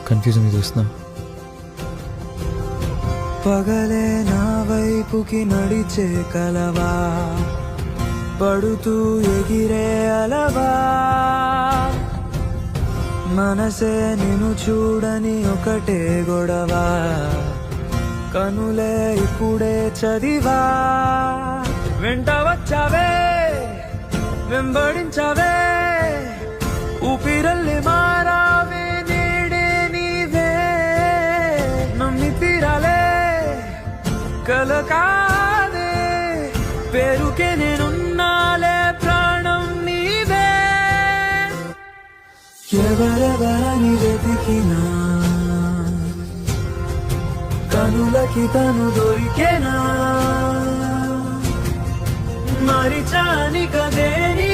Confusion చూస్తున్నా. పగలే నా వైపుకి నడిచే కలవా, పడుతూ ఎగిరే అలవా, మనసే నిన్ను చూడని ఒకటే గొడవ, కనులే ఇప్పుడే చదివా. వెంట వచ్చావే, వెంబడించావే, ఊపిరల్లి మారావే, నేడే నీవే. నమ్మి తీరాలే, కల కాదే, పేరుకే నేనున్నాలే, ప్రాణం నీవే. ఎవరెవరని వెతికినా కనులకి తను దొరికేనా, మరిచాని కదేని